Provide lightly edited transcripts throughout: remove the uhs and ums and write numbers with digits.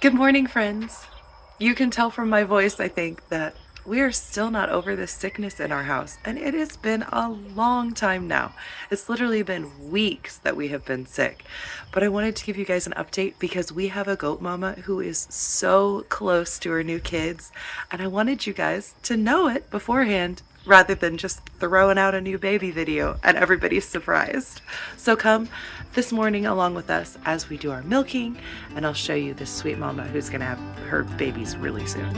Good morning, friends. You can tell from my voice, I think, that we are still not over this sickness in our house, and it has been a long time now. It's literally been weeks that we have been sick. But I wanted to give you guys an update because we have a goat mama who is so close to her new kids, and I wanted you guys to know it beforehand rather than just throwing out a new baby video and everybody's surprised. So come this morning along with us as we do our milking, and I'll show you this sweet mama who's gonna have her babies really soon.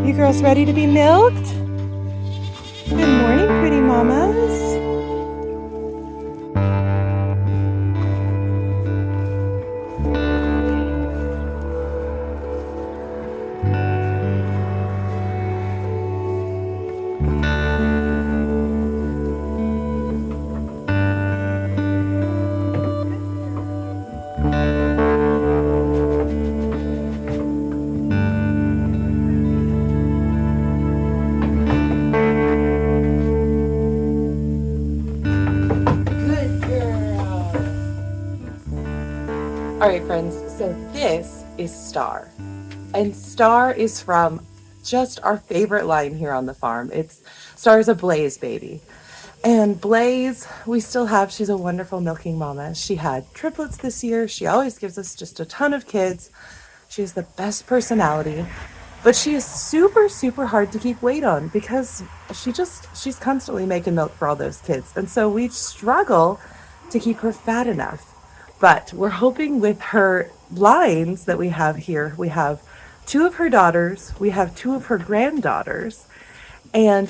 You girls ready to be milked? Good morning, pretty mamas. All right, friends, so this is Star. And Star is from just our favorite line here on the farm. Star's a Blaze baby. And Blaze, we still have, she's a wonderful milking mama. She had triplets this year. She always gives us just a ton of kids. She has the best personality, but she is super, super hard to keep weight on because she's constantly making milk for all those kids. And so we struggle to keep her fat enough. But we're hoping with her lines that we have here, we have two of her daughters, we have two of her granddaughters, and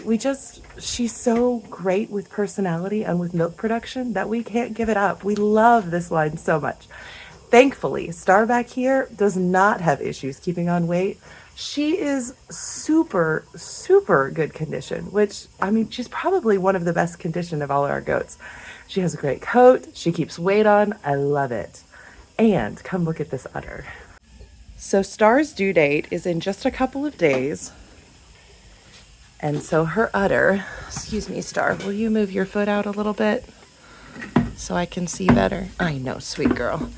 she's so great with personality and with milk production that we can't give it up. We love this line so much. Thankfully, Star back here does not have issues keeping on weight. She is super, super good condition, which, I mean, she's probably one of the best conditioned of all our goats. She has a great coat. She keeps weight on. I love it. And come look at this udder. So Star's due date is in just a couple of days. And so her udder, excuse me, Star, will you move your foot out a little bit so I can see better? I know, sweet girl.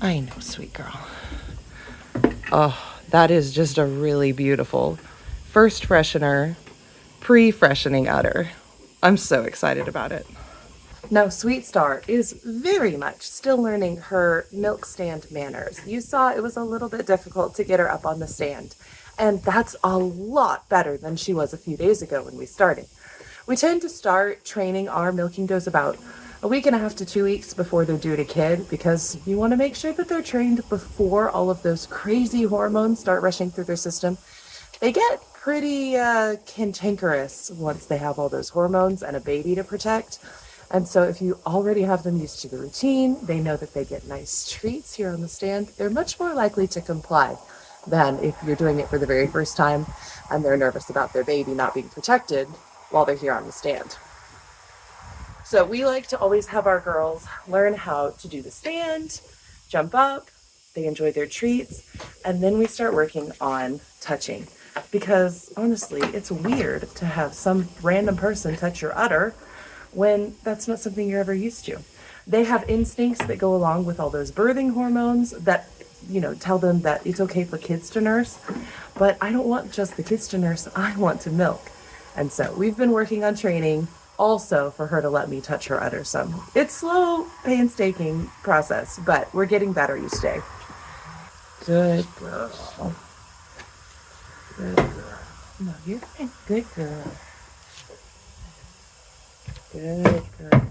I know, sweet girl. Oh, that is just a really beautiful first freshener, pre-freshening udder. I'm so excited about it. Now, Sweet Star is very much still learning her milk stand manners. You saw it was a little bit difficult to get her up on the stand, and that's a lot better than she was a few days ago when we started. We tend to start training our milking does about a week and a half to 2 weeks before they're due to kid because you want to make sure that they're trained before all of those crazy hormones start rushing through their system. They get pretty cantankerous once they have all those hormones and a baby to protect. And so if you already have them used to the routine, they know that they get nice treats here on the stand, they're much more likely to comply than if you're doing it for the very first time and they're nervous about their baby not being protected while they're here on the stand. So we like to always have our girls learn how to do the stand, jump up, they enjoy their treats, and then we start working on touching. Because honestly, it's weird to have some random person touch your udder when that's not something you're ever used to. They have instincts that go along with all those birthing hormones that, tell them that it's okay for kids to nurse. But I don't want just the kids to nurse, I want to milk. And so we've been working on training also for her to let me touch her udder some. It's slow, painstaking process, but we're getting better each day. Good girl. Good girl. No, you're fine. Good girl. Good girl.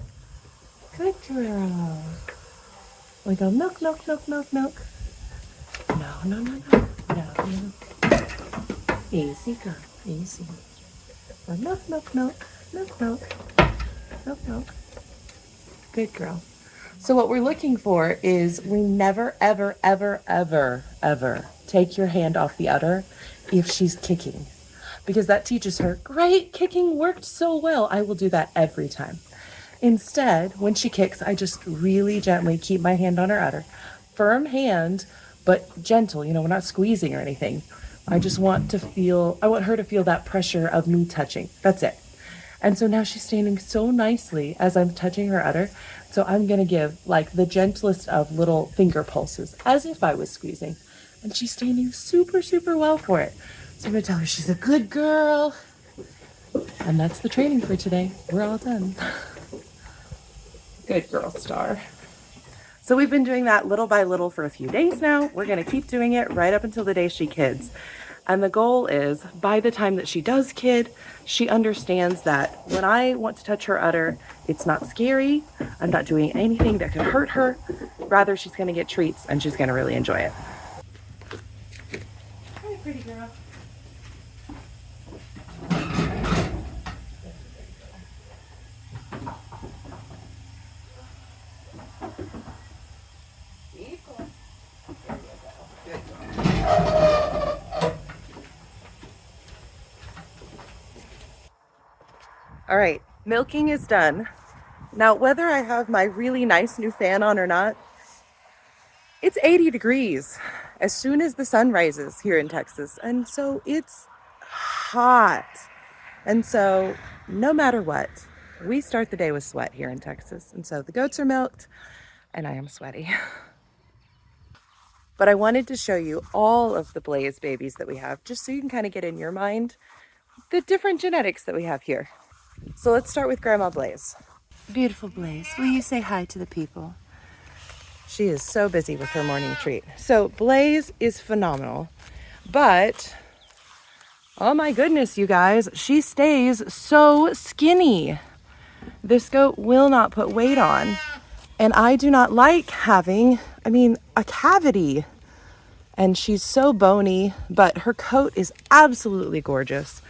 Good girl. We go milk, milk, milk, milk, milk. no, no, no, no, no. Easy, girl, easy. Milk, milk, milk, milk, milk, milk, milk. Good girl. So what we're looking for is we never, ever, ever, ever, ever take your hand off the udder if she's kicking, because that teaches her, great, kicking worked so well. I will do that every time. Instead, when she kicks, I just really gently keep my hand on her udder. Firm hand, but gentle. We're not squeezing or anything. I want her to feel that pressure of me touching. That's it. And so now she's standing so nicely as I'm touching her udder. So I'm going to give like the gentlest of little finger pulses as if I was squeezing. And she's standing super, super well for it. So I'm going to tell her she's a good girl. And that's the training for today. We're all done. Good girl, Star. So we've been doing that little by little for a few days now. We're going to keep doing it right up until the day she kids. And the goal is by the time that she does kid, she understands that when I want to touch her udder, it's not scary. I'm not doing anything that could hurt her. Rather, she's going to get treats and she's going to really enjoy it. Hi, pretty girl. All right, milking is done. Now, whether I have my really nice new fan on or not, it's 80 degrees as soon as the sun rises here in Texas. And so it's hot. And so no matter what, we start the day with sweat here in Texas. And so the goats are milked and I am sweaty. But I wanted to show you all of the Blaze babies that we have, just so you can kind of get in your mind the different genetics that we have here. So let's start with Grandma Blaze. Beautiful Blaze, will you say hi to the people? She is so busy with her morning treat. So Blaze is phenomenal, but oh my goodness, you guys, she stays so skinny. This goat will not put weight on, and I do not like having, a cavity. And she's so bony, but her coat is absolutely gorgeous.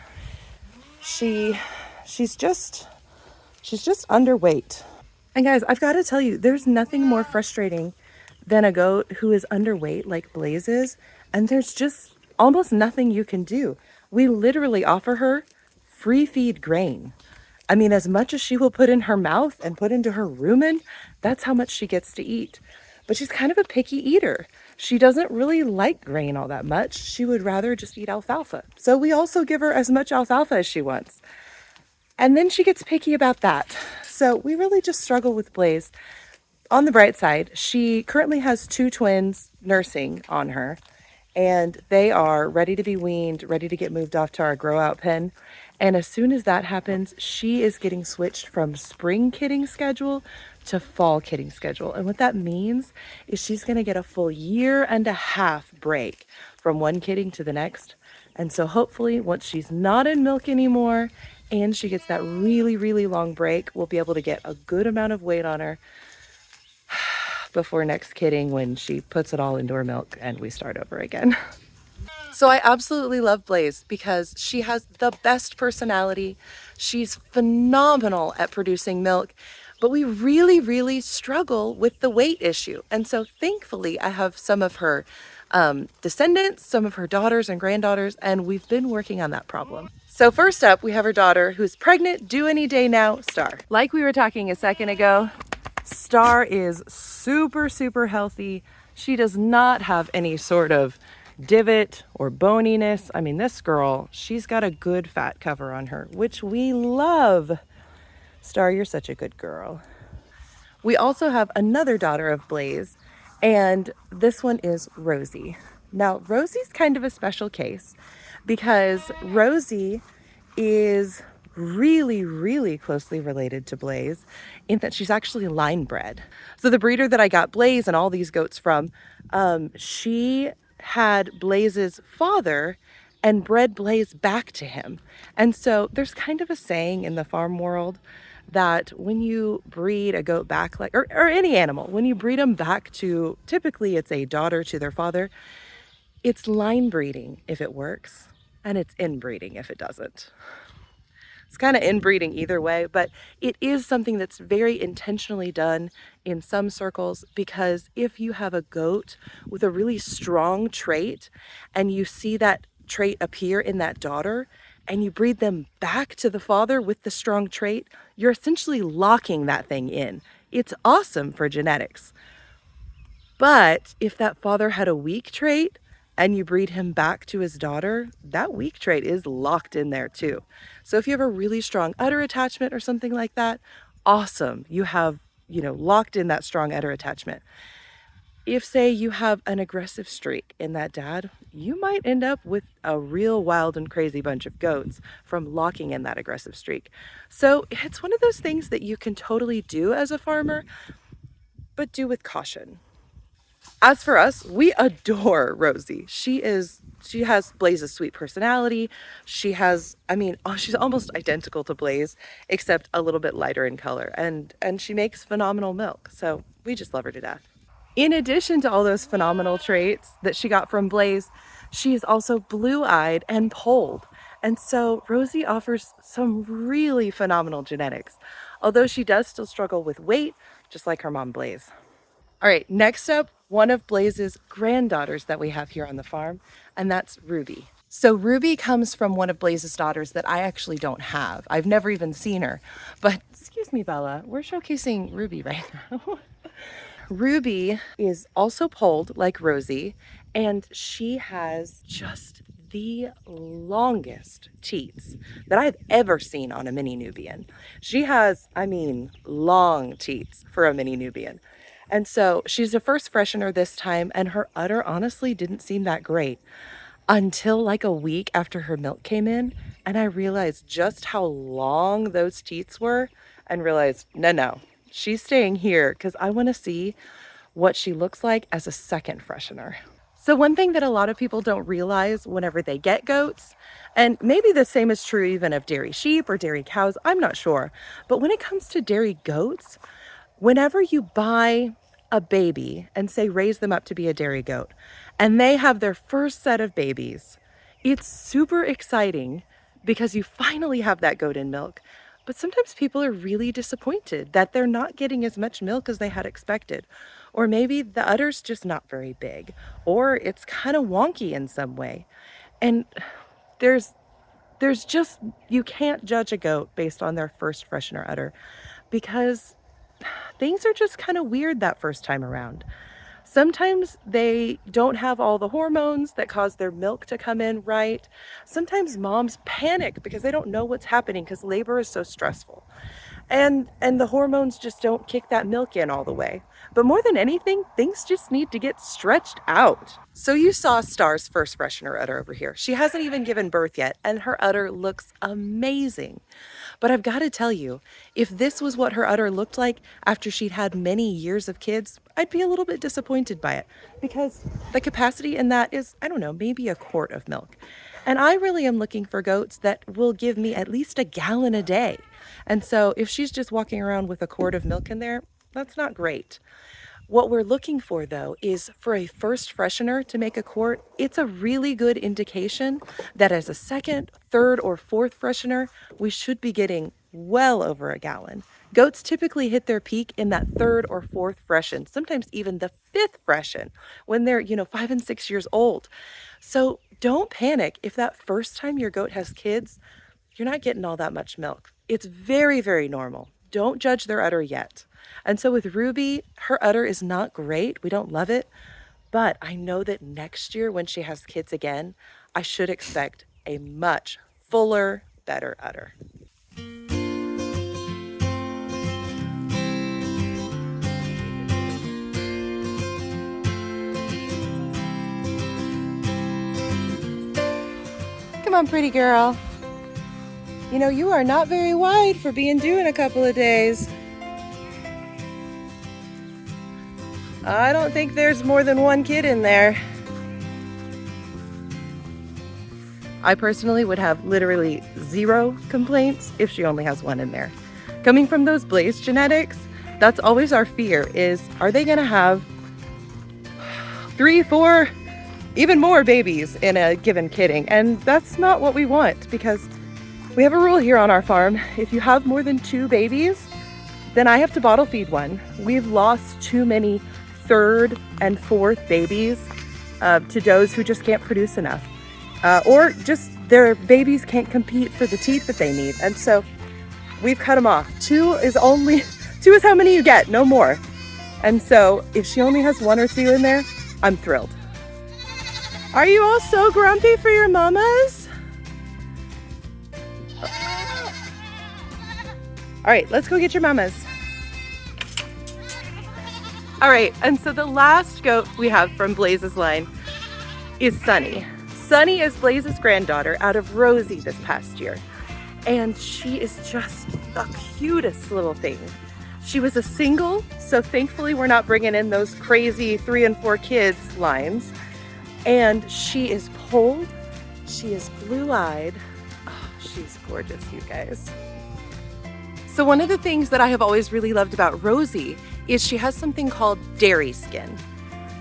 She's just underweight. And guys, I've got to tell you, there's nothing more frustrating than a goat who is underweight like Blaze is, and there's just almost nothing you can do. We literally offer her free feed grain. As much as she will put in her mouth and put into her rumen, that's how much she gets to eat. But she's kind of a picky eater. She doesn't really like grain all that much. She would rather just eat alfalfa. So we also give her as much alfalfa as she wants. And then she gets picky about that. So we really just struggle with Blaze. On the bright side, she currently has 2 twins nursing on her, and they are ready to be weaned, ready to get moved off to our grow out pen. And as soon as that happens, she is getting switched from spring kidding schedule to fall kidding schedule. And what that means is she's going to get a full 1.5 year break from one kidding to the next. And so hopefully once she's not in milk anymore and she gets that really, really long break, we'll be able to get a good amount of weight on her before next kidding, when she puts it all into her milk and we start over again. So I absolutely love Blaze because she has the best personality. She's phenomenal at producing milk, but we really, really struggle with the weight issue. And so thankfully I have some of her descendants, some of her daughters and granddaughters, and we've been working on that problem. So first up, we have her daughter who's pregnant, due any day now, Star. Like we were talking a second ago, Star is super, super healthy. She does not have any sort of divot or boniness. This girl, she's got a good fat cover on her, which we love. Star, you're such a good girl. We also have another daughter of Blaze, and this one is Rosie. Now, Rosie's kind of a special case because Rosie is really, really closely related to Blaze in that she's actually line bred. So the breeder that I got Blaze and all these goats from, she had Blaze's father and bred Blaze back to him. And so there's kind of a saying in the farm world that when you breed a goat back, or any animal, when you breed them back to, typically it's a daughter to their father, It's line breeding if it works, and it's inbreeding if it doesn't. It's kind of inbreeding either way, but it is something that's very intentionally done in some circles, because if you have a goat with a really strong trait and you see that trait appear in that daughter and you breed them back to the father with the strong trait, you're essentially locking that thing in. It's awesome for genetics. But if that father had a weak trait and you breed him back to his daughter, that weak trait is locked in there too. So if you have a really strong udder attachment or something like that, awesome. You have, locked in that strong udder attachment. If, say, you have an aggressive streak in that dad, you might end up with a real wild and crazy bunch of goats from locking in that aggressive streak. So it's one of those things that you can totally do as a farmer, but do with caution. As for us, we adore Rosie. She has Blaze's sweet personality. She's almost identical to Blaze, except a little bit lighter in color, and she makes phenomenal milk. So we just love her to death. In addition to all those phenomenal traits that she got from Blaze, she is also blue-eyed and polled. And so Rosie offers some really phenomenal genetics, although she does still struggle with weight, just like her mom Blaze. All right, next up, one of Blaze's granddaughters that we have here on the farm, and that's Ruby. So Ruby comes from one of Blaze's daughters that I actually don't have. I've never even seen her. But excuse me, Bella, we're showcasing Ruby right now. Ruby is also polled like Rosie, and she has just the longest teats that I've ever seen on a mini Nubian. She has, long teats for a mini Nubian. And so she's the first freshener this time, and her udder honestly didn't seem that great until like a week after her milk came in. And I realized just how long those teats were and realized, no, she's staying here because I want to see what she looks like as a second freshener. So one thing that a lot of people don't realize whenever they get goats, and maybe the same is true even of dairy sheep or dairy cows, I'm not sure, but when it comes to dairy goats, whenever you buy a baby and say raise them up to be a dairy goat, and they have their first set of babies, it's super exciting because you finally have that goat in milk. But sometimes people are really disappointed that they're not getting as much milk as they had expected. Or maybe the udder's just not very big, or it's kind of wonky in some way. And there's just, you can't judge a goat based on their first freshener udder, because things are just kind of weird that first time around. Sometimes they don't have all the hormones that cause their milk to come in right. Sometimes moms panic because they don't know what's happening because labor is so stressful. And the hormones just don't kick that milk in all the way. But more than anything, things just need to get stretched out. So you saw Star's first freshener udder over here. She hasn't even given birth yet, and her udder looks amazing. But I've got to tell you, if this was what her udder looked like after she'd had many years of kids, I'd be a little bit disappointed by it, because the capacity in that is, I don't know, maybe a quart of milk. And I really am looking for goats that will give me at least a gallon a day. And so if she's just walking around with a quart of milk in there, that's not great. What we're looking for, though, is for a first freshener to make a quart. It's a really good indication that as a second, third, or fourth freshener, we should be getting well over a gallon. Goats typically hit their peak in that third or fourth freshen, sometimes even the fifth freshen when they're, 5 and 6 years old. So don't panic if that first time your goat has kids, you're not getting all that much milk. It's very, very normal. Don't judge their udder yet. And so with Ruby, her udder is not great. We don't love it. But I know that next year when she has kids again, I should expect a much fuller, better udder. Come on, pretty girl. You are not very wide for being due in a couple of days. I don't think there's more than one kid in there. I personally would have literally 0 complaints if she only has one in there. Coming from those Blaze genetics, that's always our fear is, are they gonna have 3, 4, even more babies in a given kidding. And that's not what we want, because we have a rule here on our farm. If you have more than 2 babies, then I have to bottle feed one. We've lost too many 3rd and 4th babies to does who just can't produce enough. Or just their babies can't compete for the teat that they need. And so we've cut them off. 2 is how many you get, no more. And so if she only has 1 or 2 in there, I'm thrilled. Are you all so grumpy for your mamas? All right, let's go get your mamas. All right, and so the last goat we have from Blaze's line is Sunny. Sunny is Blaze's granddaughter out of Rosie this past year. And she is just the cutest little thing. She was a single, so thankfully we're not bringing in those crazy 3 and 4 kids lines. And she is polled, she is blue-eyed. Oh, she's gorgeous, you guys. So one of the things that I have always really loved about Rosie is she has something called dairy skin.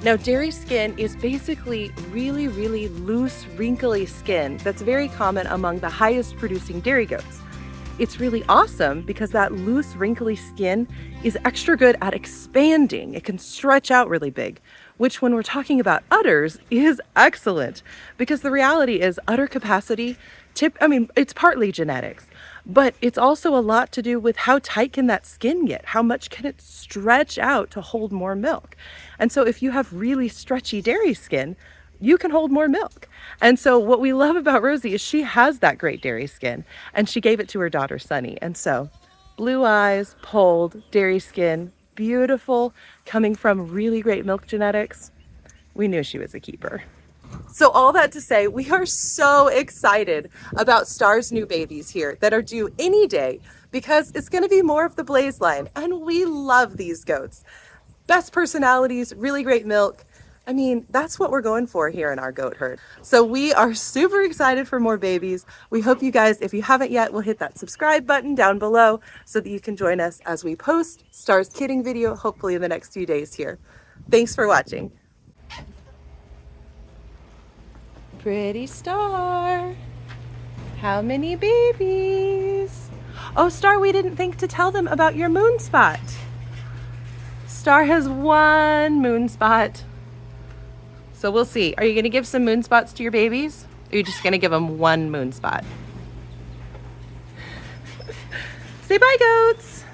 Now, dairy skin is basically really, really loose, wrinkly skin that's very common among the highest producing dairy goats. It's really awesome because that loose, wrinkly skin is extra good at expanding. It can stretch out really big, which when we're talking about udders is excellent, because the reality is udder capacity, it's partly genetics, but it's also a lot to do with how tight can that skin get? How much can it stretch out to hold more milk? And so if you have really stretchy dairy skin, you can hold more milk. And so what we love about Rosie is she has that great dairy skin, and she gave it to her daughter Sunny. And so blue eyes, polled, dairy skin, beautiful, coming from really great milk genetics. We knew she was a keeper. So all that to say, we are so excited about Star's new babies here that are due any day, because it's going to be more of the Blaze line, and we love these goats. Best personalities, really great milk. I mean, that's what we're going for here in our goat herd. So we are super excited for more babies. We hope you guys, if you haven't yet, will hit that subscribe button down below so that you can join us as we post Star's kidding video, hopefully in the next few days here. Thanks for watching. Pretty Star. How many babies? Oh, Star, we didn't think to tell them about your moon spot. Star has 1 moon spot. So we'll see. Are you going to give some moon spots to your babies? Or are you just going to give them 1 moon spot? Say bye, goats.